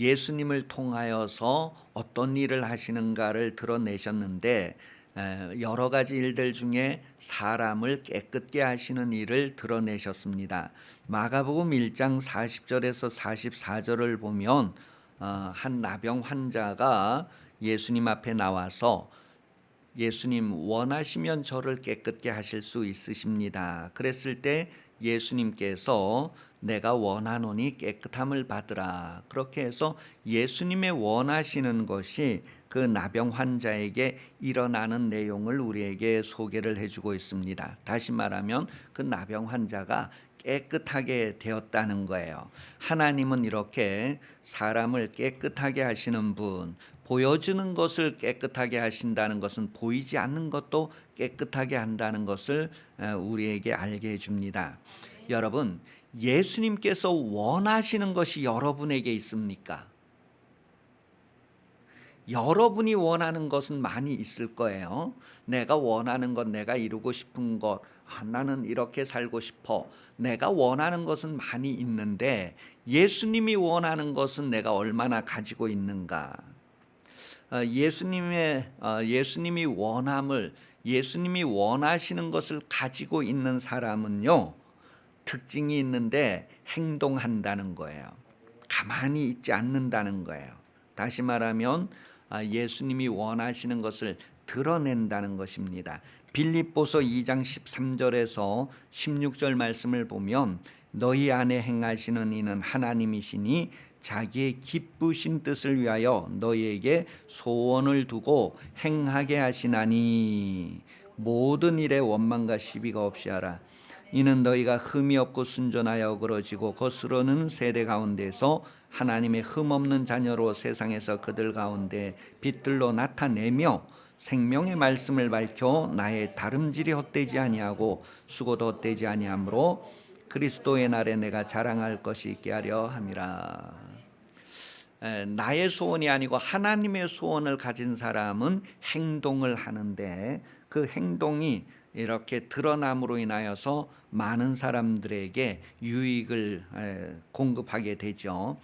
예수님을 통하여서 어떤 일을 하시는가를 드러내셨는데 여러 가지 일들 중에 사람을 깨끗게 하시는 일을 드러내셨습니다. 마가복음 1장 40절에서 44절을 보면 한 나병 환자가 예수님 앞에 나와서 예수님 원하시면 저를 깨끗게 하실 수 있으십니다. 그랬을 때 예수님께서 내가 원하노니 깨끗함을 받으라. 그렇게 해서 예수님의 원하시는 것이 그 나병 환자에게 일어나는 내용을 우리에게 소개를 해주고 있습니다. 다시 말하면 그 나병 환자가 깨끗하게 되었다는 거예요. 하나님은 이렇게 사람을 깨끗하게 하시는 분, 보여지는 것을 깨끗하게 하신다는 것은 보이지 않는 것도 깨끗하게 한다는 것을 우리에게 알게 해줍니다. 여러분, 예수님께서 원하시는 것이 여러분에게 있습니까? 여러분이 원하는 것은 많이 있을 거예요. 내가 원하는 것, 내가 이루고 싶은 것, 나는 이렇게 살고 싶어. 내가 원하는 것은 많이 있는데 예수님이 원하는 것은 내가 얼마나 가지고 있는가? 예수님이 예수님이 원하시는 것을 가지고 있는 사람은요, 특징이 있는데 행동한다는 거예요. 가만히 있지 않는다는 거예요. 다시 말하면 예수님이 원하시는 것을 드러낸다는 것입니다. 빌립보서 2장 13절에서 16절 말씀을 보면 너희 안에 행하시는 이는 하나님이시니 자기의 기쁘신 뜻을 위하여 너희에게 소원을 두고 행하게 하시나니 모든 일에 원망과 시비가 없이 하라. 이는 너희가 흠이 없고 순전하여 어그러지고 거스르는 세대 가운데서 하나님의 흠 없는 자녀로 세상에서 그들 가운데 빛들로 나타내며 생명의 말씀을 밝혀 나의 다름질이 헛되지 아니하고 수고도 헛되지 아니하므로 그리스도의 날에 내가 자랑할 것이 있게 하려 함이라. 나의 소원이 아니고 하나님의 소원을 가진 사람은 행동을 하는데 그 행동이 이렇게 드러남으로 인하여서 많은 사람들에게 유익을 공급하게 되죠.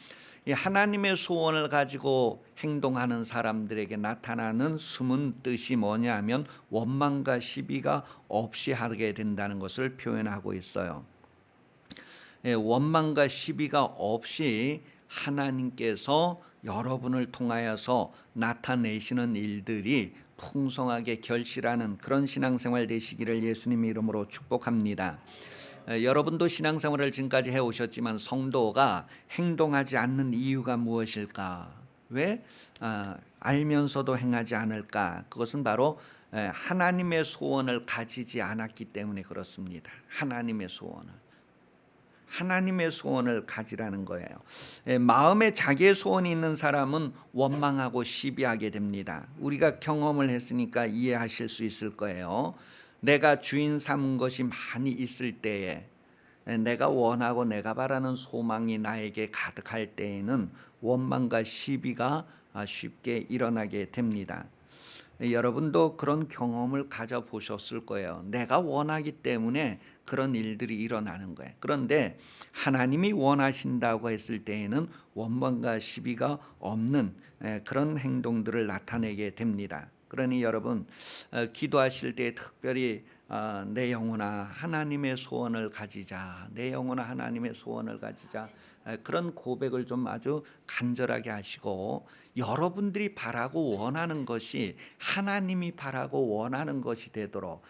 하나님의 소원을 가지고 행동하는 사람들에게 나타나는 숨은 뜻이 뭐냐 하면 원망과 시비가 없이 하게 된다는 것을 표현하고 있어요. 원망과 시비가 없이 하나님께서 여러분을 통하여서 나타내시는 일들이 풍성하게 결실하는 그런 신앙생활 되시기를 예수님의 이름으로 축복합니다. 여러분도 신앙생활을 지금까지 해오셨지만 성도가 행동하지 않는 이유가 무엇일까? 왜 알면서도 행하지 않을까? 그것은 바로 하나님의 소원을 가지지 않았기 때문에 그렇습니다. 하나님의 소원을 가지라는 거예요. 마음에 자기의 소원이 있는 사람은 원망하고 시비하게 됩니다. 우리가 경험을 했으니까 이해하실 수 있을 거예요. 내가 주인 삼은 것이 많이 있을 때에 내가 원하고 내가 바라는 소망이 나에게 가득할 때에는 원망과 시비가 쉽게 일어나게 됩니다. 여러분도 그런 경험을 가져보셨을 거예요. 내가 원하기 때문에 그런 일들이 일어나는 거예요. 그런데 하나님이 원하신다고 했을 때에는 원망과 시비가 없는 그런 행동들을 나타내게 됩니다. 그러니 여러분 기도하실 때 특별히 내 영혼아 하나님의 소원을 가지자. 내 영혼아 하나님의 소원을 가지자. 그런 고백을 좀 아주 간절하게 하시고 여러분들이 바라고 원하는 것이 하나님이 바라고 원하는 것이 되도록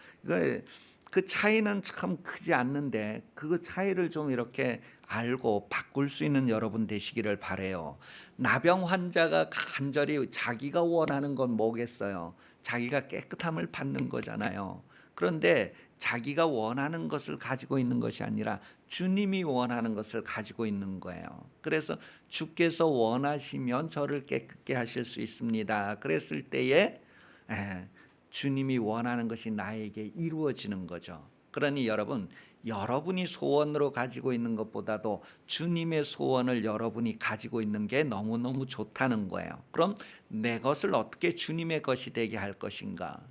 그 차이는 참 크지 않는데 그 차이를 좀 이렇게 알고 바꿀 수 있는 여러분 되시기를 바래요. 나병 환자가 간절히 자기가 원하는 건 뭐겠어요? 자기가 깨끗함을 받는 거잖아요. 그런데 자기가 원하는 것을 가지고 있는 것이 아니라 주님이 원하는 것을 가지고 있는 거예요. 그래서 주께서 원하시면 저를 깨끗게 하실 수 있습니다. 그랬을 때에 주님이 원하는 것이 나에게 이루어지는 거죠. 그러니 여러분이 소원으로 가지고 있는 것보다도 주님의 소원을 여러분이 가지고 있는 게 너무너무 좋다는 거예요. 그럼 내 것을 어떻게 주님의 것이 되게 할 것인가?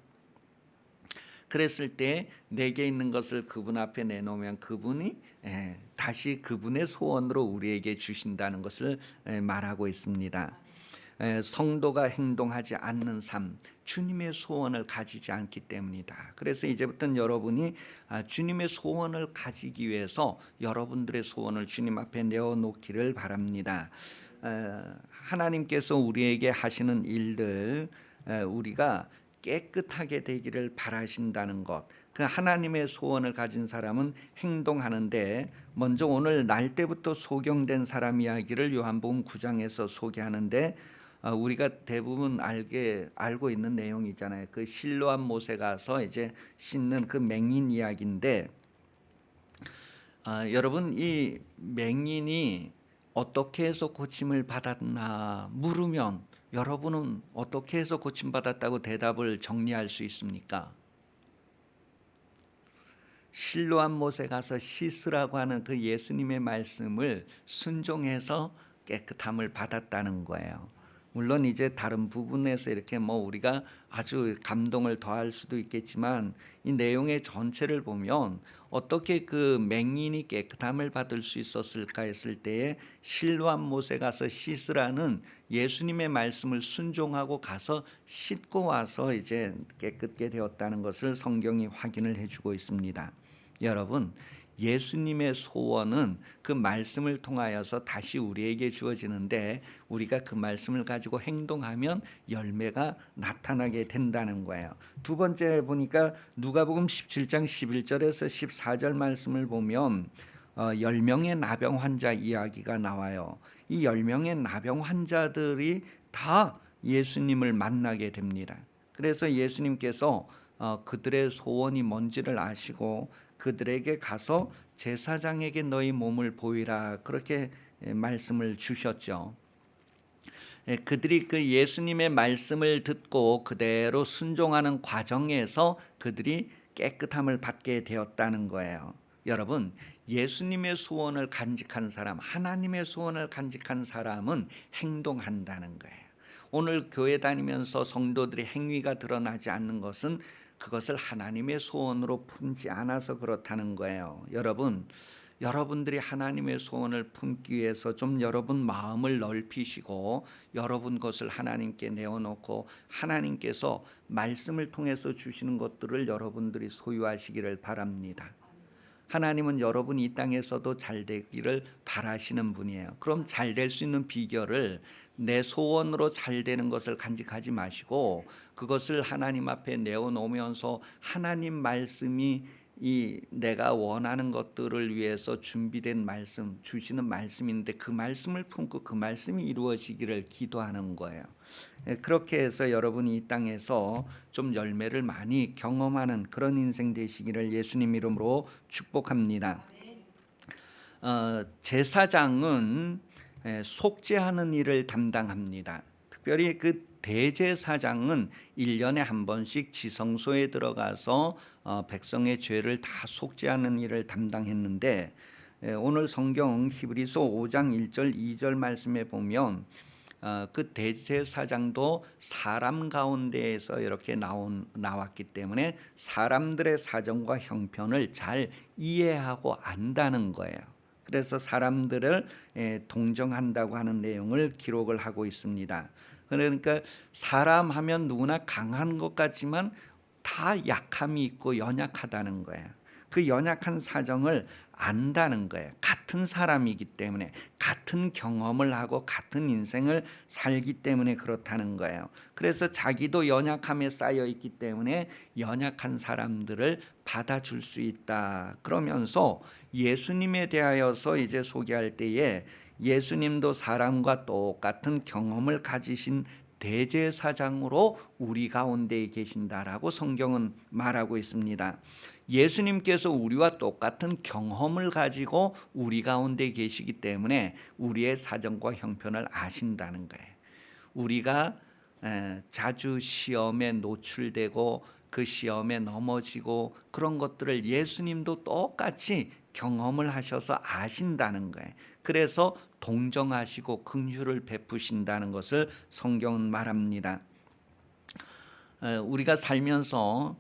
그랬을 때 내게 있는 것을 그분 앞에 내놓으면 그분이 다시 그분의 소원으로 우리에게 주신다는 것을 말하고 있습니다. 성도가 행동하지 않는 삶, 주님의 소원을 가지지 않기 때문이다. 그래서 이제부터는 여러분이 주님의 소원을 가지기 위해서 여러분들의 소원을 주님 앞에 내어놓기를 바랍니다. 하나님께서 우리에게 하시는 일들, 우리가 깨끗하게 되기를 바라신다는 것, 그 하나님의 소원을 가진 사람은 행동하는데, 먼저 오늘 날 때부터 소경된 사람 이야기를 요한복음 9장에서 소개하는데, 우리가 대부분 알고 있는 내용이잖아요. 그 실로암 못에 가서 이제 씻는 그 맹인 이야기인데, 여러분, 이 맹인이 어떻게 해서 고침을 받았나 물으면 여러분은 어떻게 해서 고침받았다고 대답을 정리할 수 있습니까? 실로암 못에 가서 씻으라고 하는 그 예수님의 말씀을 순종해서 깨끗함을 받았다는 거예요. 물론 이제 다른 부분에서 이렇게 우리가 아주 감동을 더할 수도 있겠지만, 이 내용의 전체를 보면 어떻게 그 맹인이 깨끗함을 받을 수 있었을까 했을 때에 실로암 못에 가서 씻으라는 예수님의 말씀을 순종하고 가서 씻고 와서 이제 깨끗게 되었다는 것을 성경이 확인을 해주고 있습니다. 여러분, 예수님의 소원은 그 말씀을 통하여서 다시 우리에게 주어지는데, 우리가 그 말씀을 가지고 행동하면 열매가 나타나게 된다는 거예요. 두 번째 보니까 누가복음 17장 11절에서 14절 말씀을 보면 10명의 나병 환자 이야기가 나와요. 이 10명의 나병 환자들이 다 예수님을 만나게 됩니다. 그래서 예수님께서 그들의 소원이 뭔지를 아시고 그들에게 가서 제사장에게 너희 몸을 보이라, 그렇게 말씀을 주셨죠. 그들이 그 예수님의 말씀을 듣고 그대로 순종하는 과정에서 그들이 깨끗함을 받게 되었다는 거예요. 여러분, 예수님의 소원을 간직한 사람, 하나님의 소원을 간직한 사람은 행동한다는 거예요. 오늘 교회 다니면서 성도들의 행위가 드러나지 않는 것은 그것을 하나님의 소원으로 품지 않아서 그렇다는 거예요. 여러분들이 하나님의 소원을 품기 위해서 좀 여러분 마음을 넓히시고 여러분 것을 하나님께 내어놓고 하나님께서 말씀을 통해서 주시는 것들을 여러분들이 소유하시기를 바랍니다. 하나님은 여러분이 이 땅에서도 잘 되기를 바라시는 분이에요. 그럼 잘 될 수 있는 비결을 내 소원으로 잘 되는 것을 간직하지 마시고 그것을 하나님 앞에 내어놓으면서 하나님 말씀이 이 내가 원하는 것들을 위해서 준비된 말씀, 주시는 말씀인데 그 말씀을 품고 그 말씀이 이루어지기를 기도하는 거예요. 그렇게 해서 여러분이 이 땅에서 좀 열매를 많이 경험하는 그런 인생 되시기를 예수님 이름으로 축복합니다. 제사장은 속죄하는 일을 담당합니다. 특별히 그 대제사장은 1년에 한 번씩 지성소에 들어가서 백성의 죄를 다 속죄하는 일을 담당했는데, 오늘 성경 히브리서 5장 1절 2절 말씀에 보면 그 대제사장도 사람 가운데에서 이렇게 나왔기 때문에 사람들의 사정과 형편을 잘 이해하고 안다는 거예요. 그래서 사람들을 동정한다고 하는 내용을 기록을 하고 있습니다. 그러니까 사람 하면 누구나 강한 것 같지만 다 약함이 있고 연약하다는 거예요. 그 연약한 사정을 안다는 거예요. 같은 사람이기 때문에, 같은 경험을 하고 같은 인생을 살기 때문에 그렇다는 거예요. 그래서 자기도 연약함에 쌓여 있기 때문에 연약한 사람들을 받아줄 수 있다. 그러면서 예수님에 대하여서 이제 소개할 때에 예수님도 사람과 똑같은 경험을 가지신 대제사장으로 우리 가운데 계신다라고 성경은 말하고 있습니다. 예수님께서 우리와 똑같은 경험을 가지고 우리 가운데 계시기 때문에 우리의 사정과 형편을 아신다는 거예요. 우리가 자주 시험에 노출되고 그 시험에 넘어지고 그런 것들을 예수님도 똑같이 경험을 하셔서 아신다는 거예요. 그래서 동정하시고 긍휼을 베푸신다는 것을 성경은 말합니다. 우리가 살면서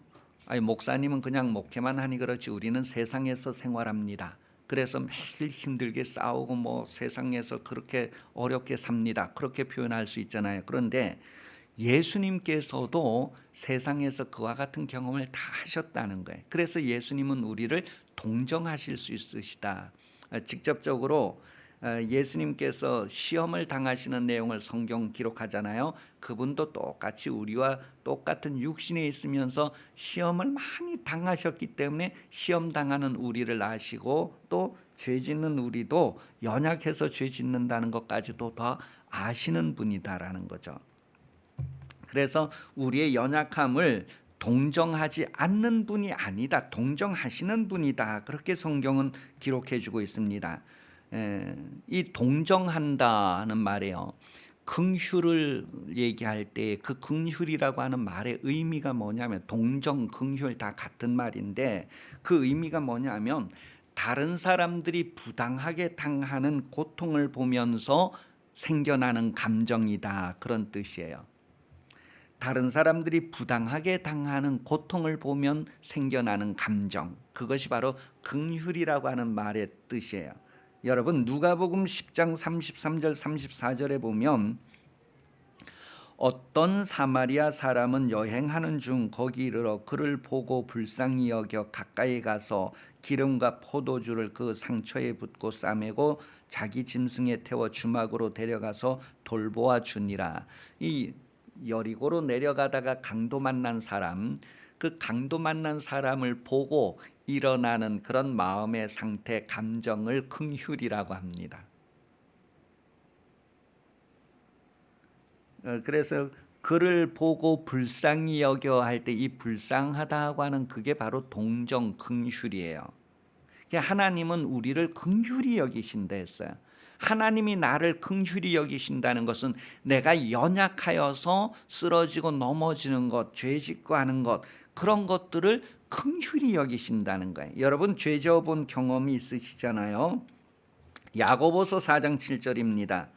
아니 목사님은 그냥 목회만 하니 그렇지 우리는 세상에서 생활합니다. 그래서 매일 힘들게 싸우고 뭐 세상에서 그렇게 어렵게 삽니다. 그렇게 표현할 수 있잖아요. 그런데 예수님께서도 세상에서 그와 같은 경험을 다 하셨다는 거예요. 그래서 예수님은 우리를 동정하실 수 있으시다. 직접적으로 예수님께서 시험을 당하시는 내용을 성경 기록하잖아요. 그분도 똑같이 우리와 똑같은 육신에 있으면서 시험을 많이 당하셨기 때문에 시험 당하는 우리를 아시고 또 죄 짓는 우리도 연약해서 죄 짓는다는 것까지도 더 아시는 분이다라는 거죠. 그래서 우리의 연약함을 동정하지 않는 분이 아니다, 동정하시는 분이다. 그렇게 성경은 기록해 주고 있습니다. 이 동정한다는 말이에요. 긍휼을 얘기할 때 그 긍휼이라고 하는 말의 의미가 뭐냐면 동정, 긍휼 다 같은 말인데 그 의미가 뭐냐면 다른 사람들이 부당하게 당하는 고통을 보면서 생겨나는 감정이다, 그런 뜻이에요. 다른 사람들이 부당하게 당하는 고통을 보면 생겨나는 감정, 그것이 바로 긍휼이라고 하는 말의 뜻이에요. 여러분 누가복음 10장 33절 34절에 보면 어떤 사마리아 사람은 여행하는 중 거기 이르러 그를 보고 불쌍히 여겨 가까이 가서 기름과 포도주를 그 상처에 붓고 싸매고 자기 짐승에 태워 주막으로 데려가서 돌보아 주니라. 이 여리고로 내려가다가 강도 만난 사람, 그 강도 만난 사람을 보고 일어나는 그런 마음의 상태, 감정을 긍휼이라고 합니다. 그래서 그를 보고 불쌍히 여겨 할 때 이 불쌍하다고 하는 그게 바로 동정, 긍휼이에요. 하나님은 우리를 긍휼히 여기신다 했어요. 하나님이 나를 긍휼히 여기신다는 것은 내가 연약하여서 쓰러지고 넘어지는 것, 죄짓고 하는 것, 그런 것들을 긍휼히 여기신다는 거예요. 여러분 죄 지어본 경험이 있으시잖아요. 야고보서 4장 7절입니다.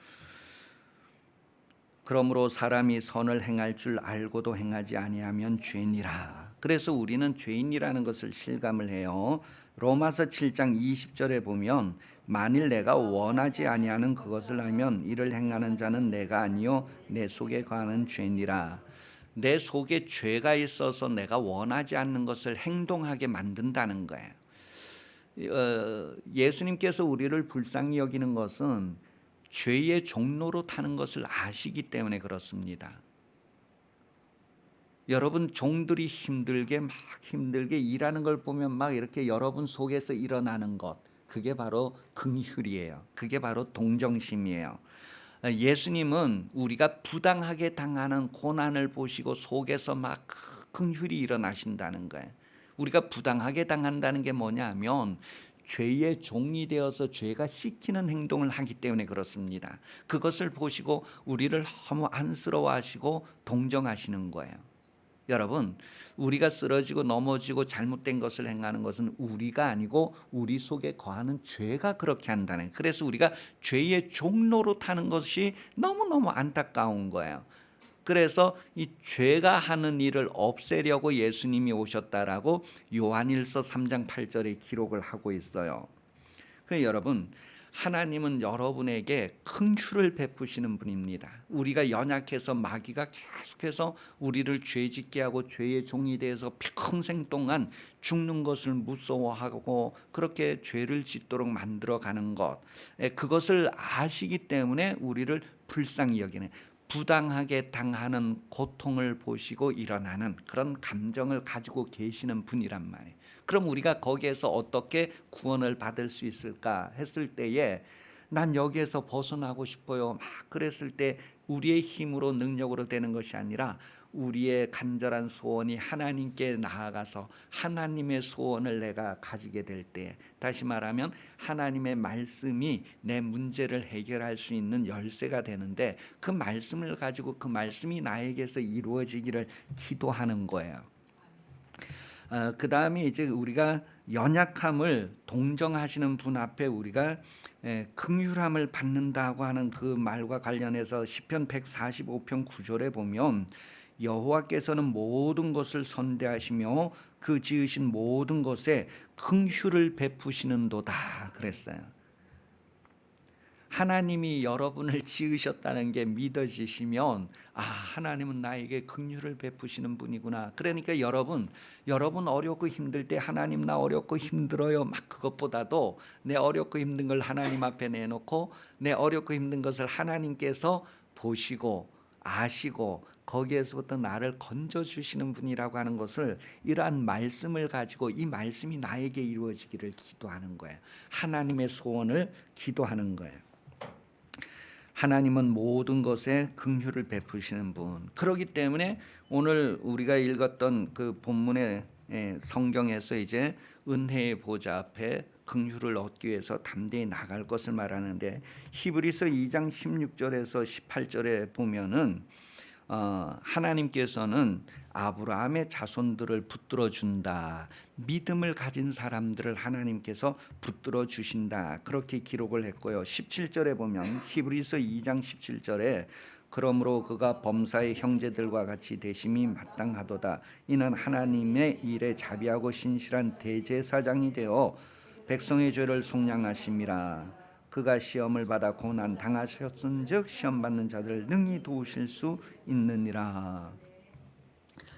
그러므로 사람이 선을 행할 줄 알고도 행하지 아니하면 죄니라. 그래서 우리는 죄인이라는 것을 실감을 해요. 로마서 7장 20절에 보면 만일 내가 원하지 아니하는 그것을 하면 이를 행하는 자는 내가 아니요 내 속에 거하는 죄니라. 내 속에 죄가 있어서 내가 원하지 않는 것을 행동하게 만든다는 거예요. 예수님께서 우리를 불쌍히 여기는 것은 죄의 종로로 타는 것을 아시기 때문에 그렇습니다. 여러분 종들이 힘들게 일하는 걸 보면 막 이렇게 여러분 속에서 일어나는 것, 그게 바로 긍휼이에요. 그게 바로 동정심이에요. 예수님은 우리가 부당하게 당하는 고난을 보시고 속에서 막 긍휼이 일어나신다는 거예요. 우리가 부당하게 당한다는 게 뭐냐면 죄의 종이 되어서 죄가 시키는 행동을 하기 때문에 그렇습니다. 그것을 보시고 우리를 너무 안쓰러워하시고 동정하시는 거예요. 여러분 우리가 쓰러지고 넘어지고 잘못된 것을 행하는 것은 우리가 아니고 우리 속에 거하는 죄가 그렇게 한다는 거예요. 그래서 우리가 죄의 종로로 타는 것이 너무너무 안타까운 거예요. 그래서 이 죄가 하는 일을 없애려고 예수님이 오셨다라고 요한일서 3장 8절에 기록을 하고 있어요. 그 여러분 하나님은 여러분에게 긍휼을 베푸시는 분입니다. 우리가 연약해서 마귀가 계속해서 우리를 죄짓게 하고 죄의 종이 되어서 평생 동안 죽는 것을 무서워하고 그렇게 죄를 짓도록 만들어가는 것, 그것을 아시기 때문에 우리를 불쌍히 여기는, 부당하게 당하는 고통을 보시고 일어나는 그런 감정을 가지고 계시는 분이란 말이에요. 그럼 우리가 거기에서 어떻게 구원을 받을 수 있을까 했을 때에 난 여기에서 벗어나고 싶어요 막 그랬을 때 우리의 힘으로 능력으로 되는 것이 아니라 우리의 간절한 소원이 하나님께 나아가서 하나님의 소원을 내가 가지게 될 때, 다시 말하면 하나님의 말씀이 내 문제를 해결할 수 있는 열쇠가 되는데 그 말씀을 가지고 그 말씀이 나에게서 이루어지기를 기도하는 거예요. 그 다음에 이제 우리가 연약함을 동정하시는 분 앞에 우리가 긍휼함을 받는다고 하는 그 말과 관련해서 시편 145편 9절에 보면 여호와께서는 모든 것을 선대하시며 그 지으신 모든 것에 긍휼을 베푸시는도다 그랬어요. 하나님이 여러분을 지으셨다는 게 믿어지시면 하나님은 나에게 긍휼을 베푸시는 분이구나. 그러니까 여러분 어렵고 힘들 때 하나님 나 어렵고 힘들어요 막 그것보다도 내 어렵고 힘든 걸 하나님 앞에 내놓고 내 어렵고 힘든 것을 하나님께서 보시고 아시고 거기에서부터 나를 건져주시는 분이라고 하는 것을 이러한 말씀을 가지고 이 말씀이 나에게 이루어지기를 기도하는 거예요. 하나님의 소원을 기도하는 거예요. 하나님은 모든 것에 긍휼을 베푸시는 분. 그렇기 때문에 오늘 우리가 읽었던 그 본문의 성경에서 이제 은혜의 보좌 앞에 긍휼을 얻기 위해서 담대히 나갈 것을 말하는데 히브리서 2장 16절에서 18절에 보면은 하나님께서는 아브라함의 자손들을 붙들어 준다. 믿음을 가진 사람들을 하나님께서 붙들어 주신다. 그렇게 기록을 했고요. 17절에 보면 히브리서 2장 17절에 그러므로 그가 범사의 형제들과 같이 되심이 마땅하도다. 이는 하나님의 일에 자비하고 신실한 대제사장이 되어 백성의 죄를 속량하심이라. 그가 시험을 받아 고난 당하셨은즉 시험 받는 자들을 능히 도우실 수 있느니라.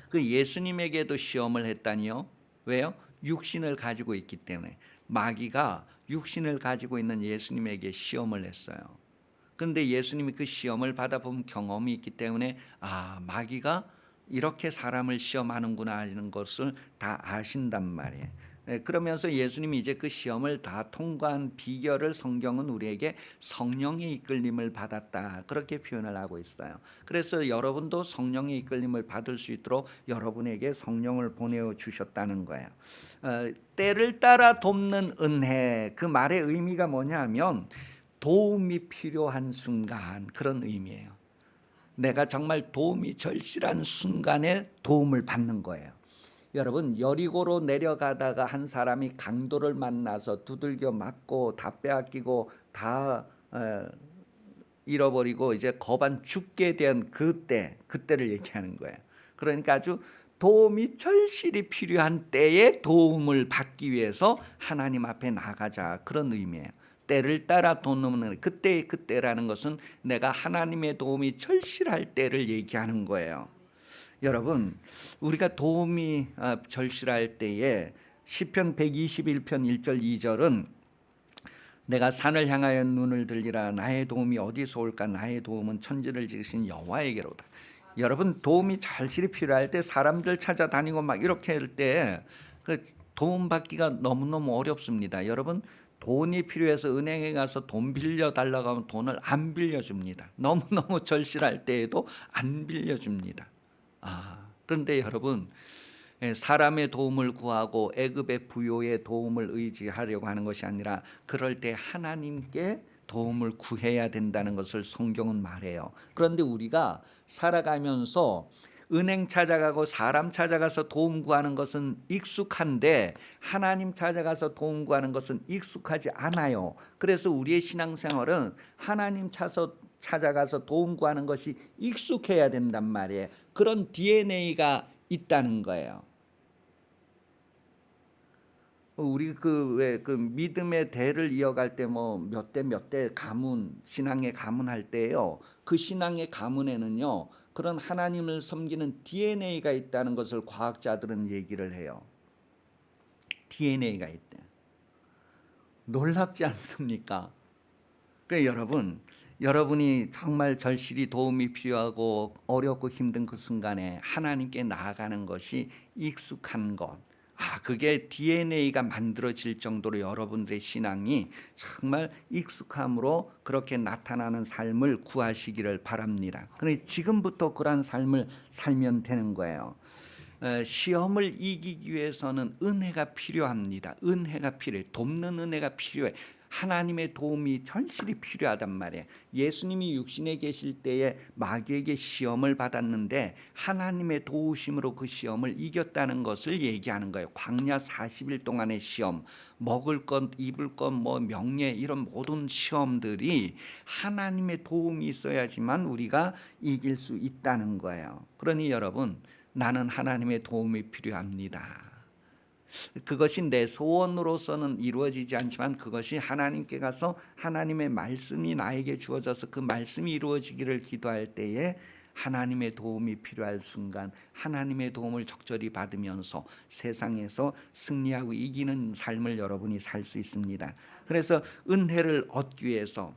그 예수님에게도 시험을 했다니요. 왜요? 육신을 가지고 있기 때문에. 마귀가 육신을 가지고 있는 예수님에게 시험을 했어요. 그런데 예수님이 그 시험을 받아본 경험이 있기 때문에 마귀가 이렇게 사람을 시험하는구나 하는 것을 다 아신단 말이에요. 그러면서 예수님이 이제 그 시험을 다 통과한 비결을 성경은 우리에게 성령의 이끌림을 받았다 그렇게 표현을 하고 있어요. 그래서 여러분도 성령의 이끌림을 받을 수 있도록 여러분에게 성령을 보내어 주셨다는 거예요. 때를 따라 돕는 은혜, 그 말의 의미가 뭐냐면 도움이 필요한 순간, 그런 의미예요. 내가 정말 도움이 절실한 순간에 도움을 받는 거예요. 여러분, 여리고로 내려가다가 한 사람이 강도를 만나서 두들겨 맞고 다 빼앗기고 다 잃어버리고 이제 거반 죽게 된 그때를 얘기하는 거예요. 그러니까 아주 도움이 절실히 필요한 때에 도움을 받기 위해서 하나님 앞에 나가자, 그런 의미예요. 때를 따라 돕는 그때라는 것은 내가 하나님의 도움이 절실할 때를 얘기하는 거예요. 여러분, 우리가 도움이 절실할 때에 시편 121편 1절 2절은 내가 산을 향하여 눈을 들리라. 나의 도움이 어디서 올까? 나의 도움은 천지를 지으신 여호와에게로다. 여러분, 도움이 절실히 필요할 때 사람들 찾아다니고 막 이렇게 할 때 그 도움 받기가 너무너무 어렵습니다. 여러분, 돈이 필요해서 은행에 가서 돈 빌려달라고 하면 돈을 안 빌려줍니다. 너무너무 절실할 때에도 안 빌려줍니다. 그런데 여러분, 사람의 도움을 구하고 애굽의 부요의 도움을 의지하려고 하는 것이 아니라 그럴 때 하나님께 도움을 구해야 된다는 것을 성경은 말해요. 그런데 우리가 살아가면서 은행 찾아가고 사람 찾아가서 도움 구하는 것은 익숙한데 하나님 찾아가서 도움 구하는 것은 익숙하지 않아요. 그래서 우리의 신앙생활은 하나님 찾아가서 도움 구하는 것이 익숙해야 된단 말이에요. 그런 DNA가 있다는 거예요. 우리 왜 믿음의 대를 이어갈 때 뭐 몇 대 가문, 신앙의 가문 할 때요. 그 신앙의 가문에는요. 그런 하나님을 섬기는 DNA가 있다는 것을 과학자들은 얘기를 해요. DNA가 있대. 놀랍지 않습니까? 그러니까 여러분이 정말 절실히 도움이 필요하고 어렵고 힘든 그 순간에 하나님께 나아가는 것이 익숙한 것, 그게 DNA가 만들어질 정도로 여러분들의 신앙이 정말 익숙함으로 그렇게 나타나는 삶을 구하시기를 바랍니다. 그런데 지금부터 그런 삶을 살면 되는 거예요. 시험을 이기기 위해서는 은혜가 필요합니다. 은혜가 필요해. 돕는 은혜가 필요해. 하나님의 도움이 절실히 필요하단 말이에요. 예수님이 육신에 계실 때에 마귀에게 시험을 받았는데 하나님의 도우심으로 그 시험을 이겼다는 것을 얘기하는 거예요. 광야 40일 동안의 시험, 먹을 것, 입을 것, 뭐 명예, 이런 모든 시험들이 하나님의 도움이 있어야지만 우리가 이길 수 있다는 거예요. 그러니 여러분, 나는 하나님의 도움이 필요합니다. 그것이 내 소원으로서는 이루어지지 않지만 그것이 하나님께 가서 하나님의 말씀이 나에게 주어져서 그 말씀이 이루어지기를 기도할 때에 하나님의 도움이 필요할 순간 하나님의 도움을 적절히 받으면서 세상에서 승리하고 이기는 삶을 여러분이 살 수 있습니다. 그래서 은혜를 얻기 위해서,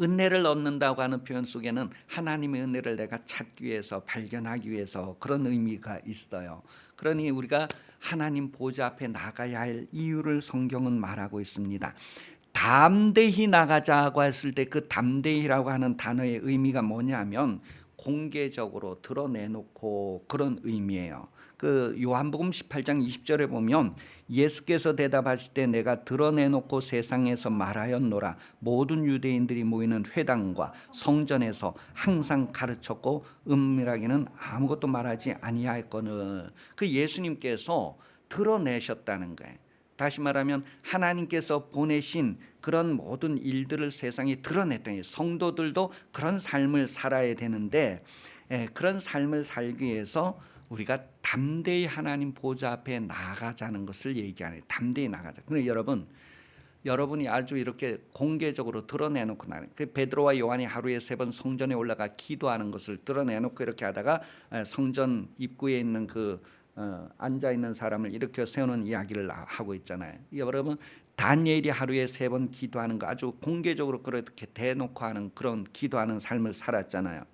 은혜를 얻는다고 하는 표현 속에는 하나님의 은혜를 내가 찾기 위해서, 발견하기 위해서 그런 의미가 있어요. 그러니 우리가 하나님 보좌 앞에 나가야 할 이유를 성경은 말하고 있습니다. 담대히 나가자고 했을 때 그 담대히라고 하는 단어의 의미가 뭐냐면 공개적으로 드러내놓고 그런 의미예요. 그 요한복음 18장 20절에 보면 예수께서 대답하실 때 내가 드러내놓고 세상에서 말하였노라. 모든 유대인들이 모이는 회당과 성전에서 항상 가르쳤고 은밀하게는 아무것도 말하지 아니하였거늘. 그 예수님께서 드러내셨다는 거예요. 다시 말하면 하나님께서 보내신 그런 모든 일들을 세상에 드러냈던 거예요. 성도들도 그런 삶을 살아야 되는데 그런 삶을 살기 위해서 우리가 담대히 하나님 보좌 앞에 나가자는 것을 얘기하는, 담대히 나가자. 근데 여러분이 아주 이렇게 공개적으로 드러내놓고 나는, 그 베드로와 요한이 하루에 3번 성전에 올라가 기도하는 것을 드러내놓고 이렇게 하다가 성전 입구에 있는 그 앉아 있는 사람을 일으켜 세우는 이야기를 하고 있잖아요. 여러분, 다니엘이 하루에 3번 기도하는 거 아주 공개적으로 그렇게 대놓고 하는 그런 기도하는 삶을 살았잖아요.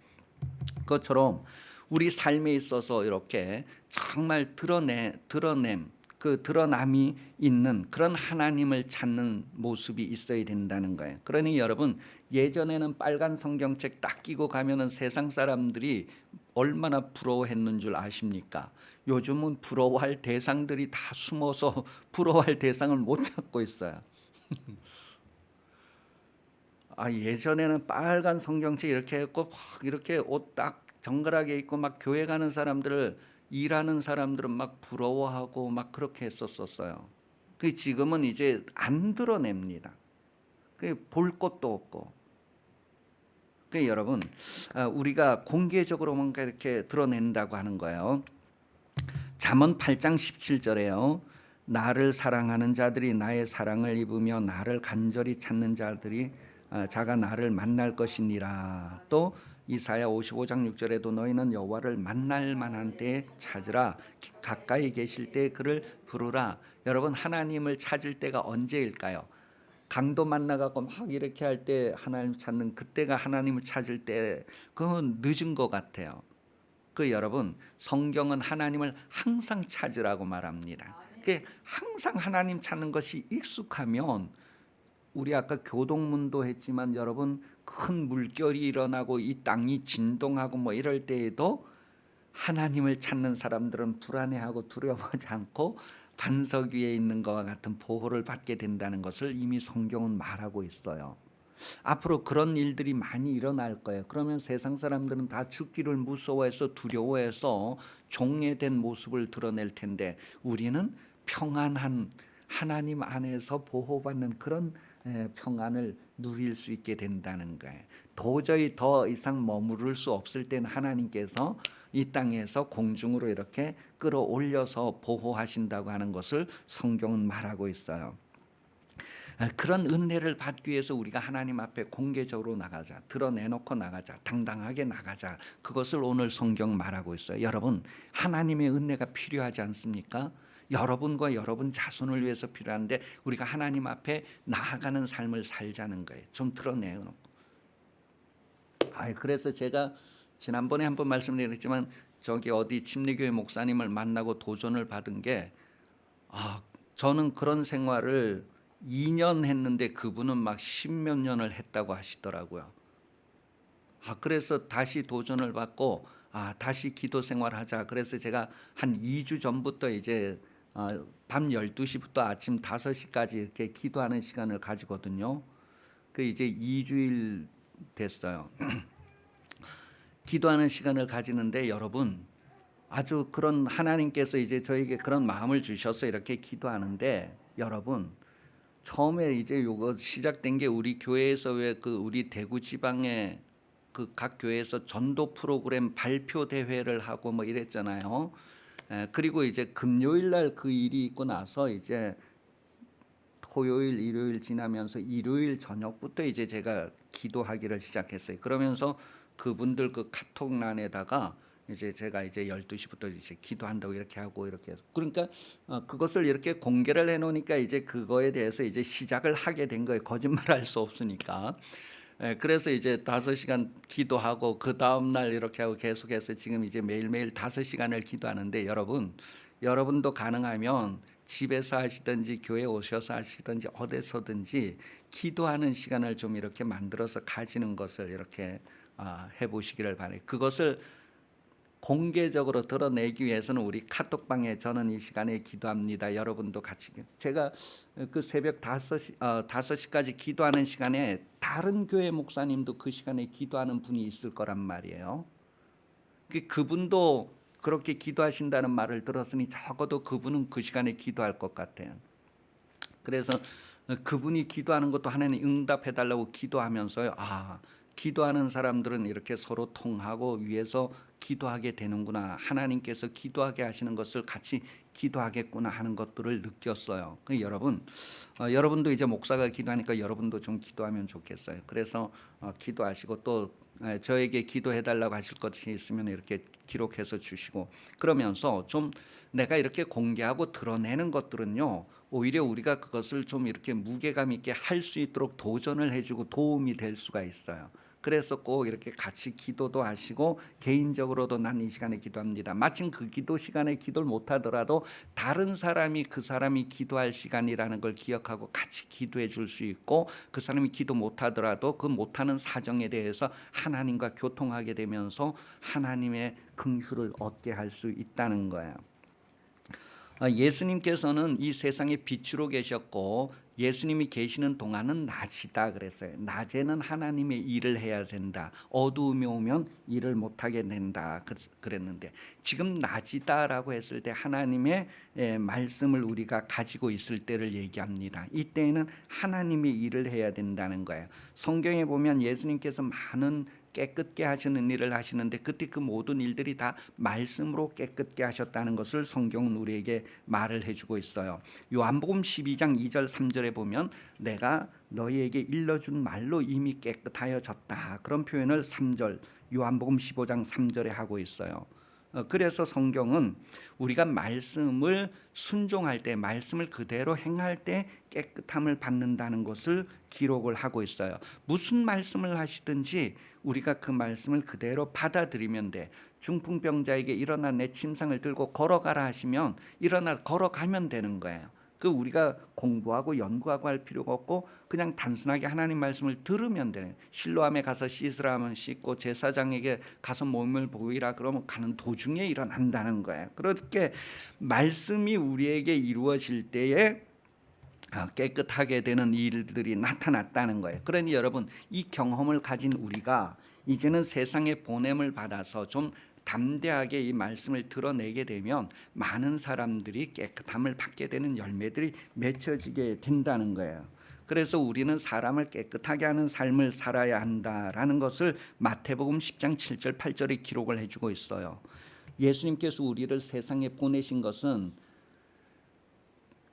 그것처럼 우리 삶에 있어서 이렇게 정말 드러냄, 그 드러남이 있는 그런 하나님을 찾는 모습이 있어야 된다는 거예요. 그러니 여러분, 예전에는 빨간 성경책 딱 끼고 가면은 세상 사람들이 얼마나 부러워했는 줄 아십니까? 요즘은 부러워할 대상들이 다 숨어서 부러워할 대상을 못 찾고 있어요. 예전에는 빨간 성경책 이렇게 했고 막 이렇게 옷 딱 정갈하게 입고 막 교회 가는 사람들을, 일하는 사람들은 막 부러워하고 막 그렇게 했었어요. 그 지금은 이제 안 드러냅니다. 그 볼 것도 없고. 그 여러분, 우리가 공개적으로 뭔가 이렇게 드러낸다고 하는 거예요. 잠언 8장 17절에요. 나를 사랑하는 자들이 나의 사랑을 입으며 나를 간절히 찾는 자들이 자가 나를 만날 것이니라. 또 이사야 55장 6절에도 너희는 여호와를 만날 만한 때에 찾으라. 가까이 계실 때 그를 부르라. 여러분, 하나님을 찾을 때가 언제일까요? 강도 만나갖고 막 이렇게 할 때 하나님 찾는 그때가 하나님을 찾을 때, 그건 늦은 것 같아요. 그 여러분, 성경은 하나님을 항상 찾으라고 말합니다. 그 항상 하나님 찾는 것이 익숙하면, 우리 아까 교동문도 했지만 여러분, 큰 물결이 일어나고 이 땅이 진동하고 뭐 이럴 때에도 하나님을 찾는 사람들은 불안해하고 두려워하지 않고 반석 위에 있는 것과 같은 보호를 받게 된다는 것을 이미 성경은 말하고 있어요. 앞으로 그런 일들이 많이 일어날 거예요. 그러면 세상 사람들은 다 죽기를 무서워해서 두려워해서 종례된 모습을 드러낼 텐데 우리는 평안한 하나님 안에서 보호받는 그런 평안을 누릴 수 있게 된다는 거예요. 도저히 더 이상 머무를 수 없을 때는 하나님께서 이 땅에서 공중으로 이렇게 끌어올려서 보호하신다고 하는 것을 성경은 말하고 있어요. 그런 은혜를 받기 위해서 우리가 하나님 앞에 공개적으로 나가자, 드러내놓고 나가자, 당당하게 나가자. 그것을 오늘 성경 말하고 있어요. 여러분, 하나님의 은혜가 필요하지 않습니까? 여러분과 여러분 자손을 위해서 필요한데 우리가 하나님 앞에 나아가는 삶을 살자는 거예요. 좀 드러내놓고. 그래서 제가 지난번에 한번 말씀드렸지만 저기 어디 침례교회 목사님을 만나고 도전을 받은 게, 저는 그런 생활을 2년 했는데 그분은 막 10몇 년을 했다고 하시더라고요. 그래서 다시 도전을 받고 다시 기도 생활하자. 그래서 제가 한 2주 전부터 이제 밤 12시부터 아침 5시까지 이렇게 기도하는 시간을 가지거든요. 그 이제 2주일 됐어요. 기도하는 시간을 가지는데 여러분, 아주 그런 하나님께서 이제 저에게 그런 마음을 주셔서 이렇게 기도하는데, 여러분, 처음에 이제 요거 시작된 게 우리 교회에서 왜 그 우리 대구 지방에 그 각 교회에서 전도 프로그램 발표 대회를 하고 뭐 이랬잖아요. 그리고 이제 금요일 날 그 일이 있고 나서 이제 토요일, 일요일 지나면서 일요일 저녁부터 이제 제가 기도하기를 시작했어요. 그러면서 그분들 그 카톡란에다가 이제 제가 이제 12시부터 이제 기도한다고 이렇게 하고 이렇게 해서, 그러니까 그것을 이렇게 공개를 해 놓으니까 이제 그거에 대해서 이제 시작을 하게 된 거예요. 거짓말할 수 없으니까. 그래서 이제 5시간 기도하고 그 다음 날 이렇게 하고 계속해서 지금 이제 매일매일 5시간을 기도하는데, 여러분도 가능하면 집에서 하시든지 교회 오셔서 하시든지 어디서든지 기도하는 시간을 좀 이렇게 만들어서 가지는 것을 이렇게 해보시기를 바래요. 그것을 공개적으로 드러내기 위해서는 우리 카톡방에 저는 이 시간에 기도합니다. 여러분도 같이. 제가 그 새벽 5시까지 기도하는 시간에 다른 교회 목사님도 그 시간에 기도하는 분이 있을 거란 말이에요. 그분도 그렇게 기도하신다는 말을 들었으니 적어도 그분은 그 시간에 기도할 것 같아요. 그래서 그분이 기도하는 것도 하나님 응답해달라고 기도하면서요. 기도하는 사람들은 이렇게 서로 통하고 위해서 기도하게 되는구나. 하나님께서 기도하게 하시는 것을 같이 기도하겠구나 하는 것들을 느꼈어요. 여러분도 이제 목사가 기도하니까 여러분도 좀 기도하면 좋겠어요. 그래서 기도하시고 또 저에게 기도해달라고 하실 것이 있으면 이렇게 기록해서 주시고, 그러면서 좀 내가 이렇게 공개하고 드러내는 것들은요, 오히려 우리가 그것을 좀 이렇게 무게감 있게 할 수 있도록 도전을 해주고 도움이 될 수가 있어요. 그래서 꼭 이렇게 같이 기도도 하시고 개인적으로도 난 이 시간에 기도합니다. 마침 그 기도 시간에 기도를 못하더라도 다른 사람이 그 사람이 기도할 시간이라는 걸 기억하고 같이 기도해 줄 수 있고, 그 사람이 기도 못하더라도 그 못하는 사정에 대해서 하나님과 교통하게 되면서 하나님의 긍휼을 얻게 할 수 있다는 거예요. 예수님께서는 이 세상의 빛으로 계셨고 예수님이 계시는 동안은 낮이다 그랬어요. 낮에는 하나님의 일을 해야 된다. 어두움이 오면 일을 못하게 된다 그랬는데, 지금 낮이다라고 했을 때 하나님의 말씀을 우리가 가지고 있을 때를 얘기합니다. 이때에는 하나님의 일을 해야 된다는 거예요. 성경에 보면 예수님께서 많은 깨끗게 하시는 일을 하시는데, 그때 그 모든 일들이 다 말씀으로 깨끗게 하셨다는 것을 성경은 우리에게 말을 해주고 있어요. 요한복음 12장 2절 3절에 보면 내가 너희에게 일러준 말로 이미 깨끗하여졌다, 그런 표현을 3절 요한복음 15장 3절에 하고 있어요. 그래서 성경은 우리가 말씀을 순종할 때, 말씀을 그대로 행할 때 깨끗함을 받는다는 것을 기록을 하고 있어요. 무슨 말씀을 하시든지 우리가 그 말씀을 그대로 받아들이면 돼. 중풍병자에게 일어나 내 침상을 들고 걸어가라 하시면 일어나 걸어가면 되는 거예요. 우리가 공부하고 연구하고 할 필요가 없고 그냥 단순하게 하나님 말씀을 들으면 돼요. 실로암에 가서 씻으라 하면 씻고, 제사장에게 가서 몸을 보이라 그러면 가는 도중에 일어난다는 거예요. 그렇게 말씀이 우리에게 이루어질 때에 깨끗하게 되는 일들이 나타났다는 거예요. 그러니 여러분, 이 경험을 가진 우리가 이제는 세상에 보냄을 받아서 좀 담대하게 이 말씀을 드러내게 되면 많은 사람들이 깨끗함을 받게 되는 열매들이 맺혀지게 된다는 거예요. 그래서 우리는 사람을 깨끗하게 하는 삶을 살아야 한다라는 것을 마태복음 10장 7절 8절에 기록을 해주고 있어요. 예수님께서 우리를 세상에 보내신 것은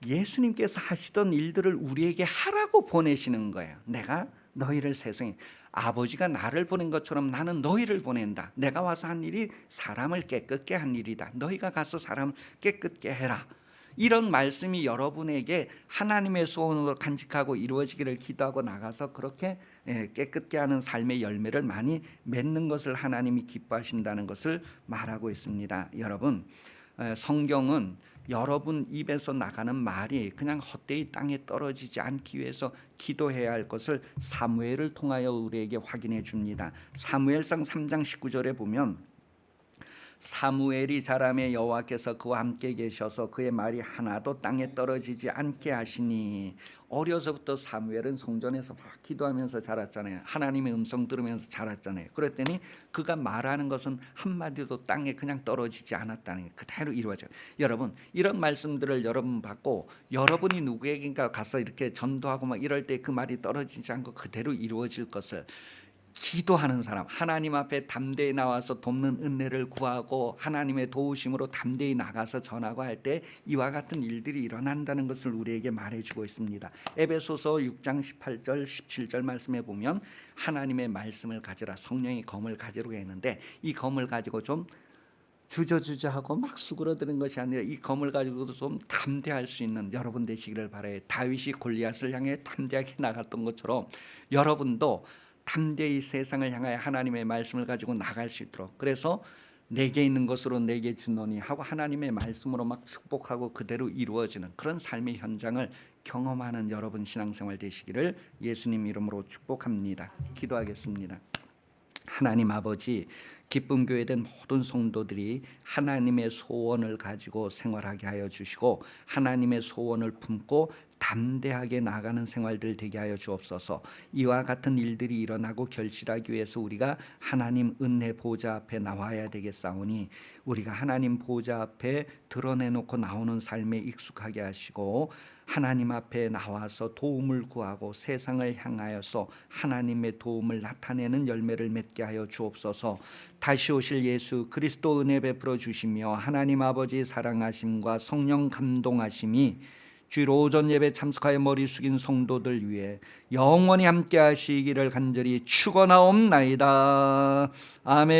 예수님께서 하시던 일들을 우리에게 하라고 보내시는 거예요. 내가 너희를 세상에, 아버지가 나를 보낸 것처럼 나는 너희를 보낸다. 내가 와서 한 일이 사람을 깨끗게 한 일이다. 너희가 가서 사람을 깨끗게 해라. 이런 말씀이 여러분에게 하나님의 소원으로 간직하고 이루어지기를 기도하고 나가서 그렇게 깨끗게 하는 삶의 열매를 많이 맺는 것을 하나님이 기뻐하신다는 것을 말하고 있습니다. 여러분, 성경은 여러분 입에서 나가는 말이 그냥 헛되이 땅에 떨어지지 않기 위해서 기도해야 할 것을 사무엘을 통하여 우리에게 확인해 줍니다. 사무엘상 3장 19절에 보면 사무엘이 자라매 여호와께서 그와 함께 계셔서 그의 말이 하나도 땅에 떨어지지 않게 하시니. 어려서부터 사무엘은 성전에서 막 기도하면서 자랐잖아요. 하나님의 음성 들으면서 자랐잖아요. 그랬더니 그가 말하는 것은 한마디도 땅에 그냥 떨어지지 않았다는 게 그대로 이루어져요. 여러분, 이런 말씀들을 여러분 받고 여러분이 누구에게인가 가서 이렇게 전도하고 막 이럴 때 그 말이 떨어지지 않고 그대로 이루어질 것을 기도하는 사람, 하나님 앞에 담대히 나와서 돕는 은혜를 구하고 하나님의 도우심으로 담대히 나가서 전하고 할 때 이와 같은 일들이 일어난다는 것을 우리에게 말해주고 있습니다. 에베소서 6장 18절 17절 말씀에 보면 하나님의 말씀을 가지라, 성령의 검을 가지라고 했는데 이 검을 가지고 좀 주저주저하고 막 수그러드는 것이 아니라 이 검을 가지고도 좀 담대할 수 있는 여러분 되시기를 바라요. 다윗이 골리앗을 향해 담대하게 나갔던 것처럼 여러분도 담대히 세상을 향하여 하나님의 말씀을 가지고 나갈 수 있도록, 그래서 내게 있는 것으로 내게 주노니 하고 하나님의 말씀으로 막 축복하고 그대로 이루어지는 그런 삶의 현장을 경험하는 여러분 신앙생활 되시기를 예수님 이름으로 축복합니다. 기도하겠습니다. 하나님 아버지, 기쁨 교회된 모든 성도들이 하나님의 소원을 가지고 생활하게 하여 주시고 하나님의 소원을 품고 담대하게 나가는 생활들 되게 하여 주옵소서. 이와 같은 일들이 일어나고 결실하기 위해서 우리가 하나님 은혜 보좌 앞에 나와야 되겠사오니 우리가 하나님 보좌 앞에 드러내놓고 나오는 삶에 익숙하게 하시고 하나님 앞에 나와서 도움을 구하고 세상을 향하여서 하나님의 도움을 나타내는 열매를 맺게 하여 주옵소서. 다시 오실 예수 그리스도 은혜 베풀어 주시며 하나님 아버지 사랑하심과 성령 감동하심이 주일 오전 예배 참석하여 머리 숙인 성도들 위해 영원히 함께 하시기를 간절히 축원하옵나이다. 아멘.